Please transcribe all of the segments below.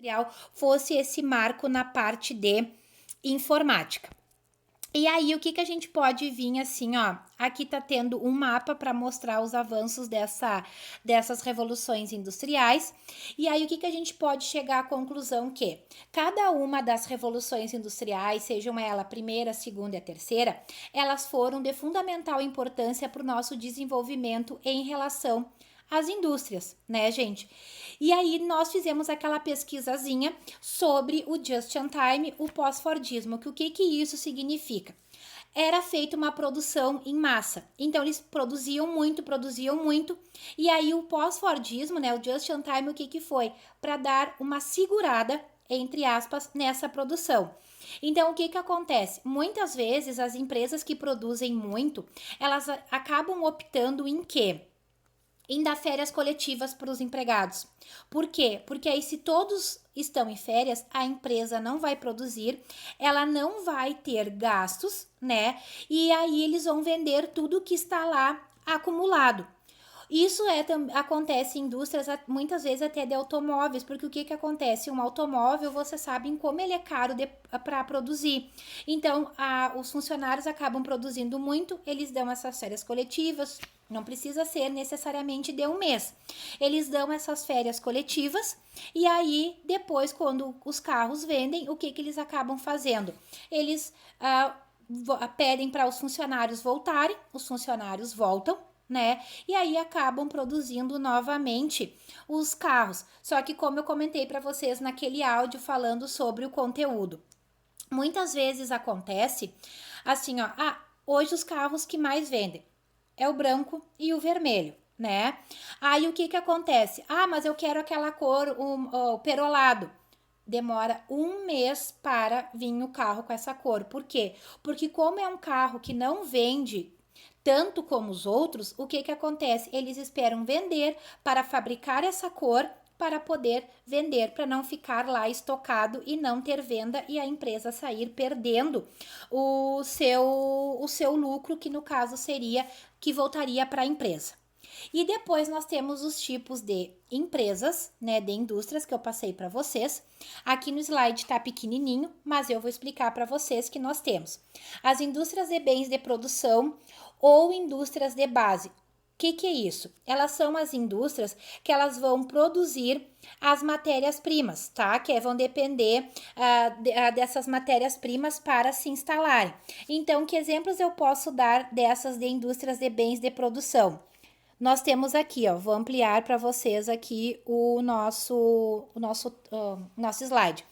industrial fosse esse marco na parte de informática. E aí, o que a gente pode vir assim, ó, aqui tá tendo um mapa para mostrar os avanços dessas revoluções industriais, e aí o que a gente pode chegar à conclusão que cada uma das revoluções industriais, sejam ela a primeira, a segunda e a terceira, elas foram de fundamental importância para o nosso desenvolvimento em relação às indústrias, né, gente? E aí nós fizemos aquela pesquisazinha sobre o just in time, o pós-fordismo, que o que isso significa? Era feita uma produção em massa. Então eles produziam muito, e aí o pós-fordismo, né, o just in time, o que foi? Para dar uma segurada, entre aspas, nessa produção. Então, o que acontece? Muitas vezes as empresas que produzem muito, elas acabam optando em quê? Em dar férias coletivas para os empregados. Por quê? Porque aí, se todos estão em férias, a empresa não vai produzir, ela não vai ter gastos, né? E aí eles vão vender tudo que está lá acumulado. Isso acontece em indústrias muitas vezes até de automóveis, porque o que acontece? Um automóvel, você sabe como ele é caro para produzir. Então, os funcionários acabam produzindo muito, eles dão essas férias coletivas, não precisa ser necessariamente de um mês. Eles dão essas férias coletivas e aí, depois, quando os carros vendem, o que eles acabam fazendo? Eles pedem para os funcionários voltarem, os funcionários voltam, né? E aí acabam produzindo novamente os carros. Só que como eu comentei para vocês naquele áudio falando sobre o conteúdo, muitas vezes acontece assim, ó, hoje os carros que mais vendem é o branco e o vermelho, né? Aí o que acontece? Mas eu quero aquela cor, o perolado. Demora um mês para vir o carro com essa cor. Por quê? Porque como é um carro que não vende tanto como os outros, o que acontece? Eles esperam vender para fabricar essa cor para poder vender, para não ficar lá estocado e não ter venda e a empresa sair perdendo o seu lucro, que no caso seria que voltaria para a empresa. E depois nós temos os tipos de empresas, né, de indústrias que eu passei para vocês. Aqui no slide tá pequenininho, mas eu vou explicar para vocês que nós temos as indústrias de bens de produção ou indústrias de base. O que é isso? Elas são as indústrias que elas vão produzir as matérias-primas, tá? Que vão depender dessas matérias-primas para se instalarem. Então, que exemplos eu posso dar dessas de indústrias de bens de produção? Nós temos aqui, ó, vou ampliar para vocês aqui o nosso slide.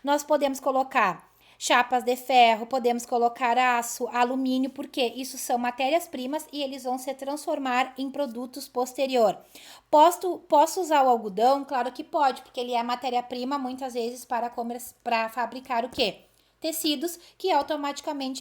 Nós podemos colocar chapas de ferro, podemos colocar aço, alumínio, porque isso são matérias-primas e eles vão se transformar em produtos posterior. Posso usar o algodão? Claro que pode, porque ele é matéria-prima muitas vezes para fabricar o quê? Tecidos que automaticamente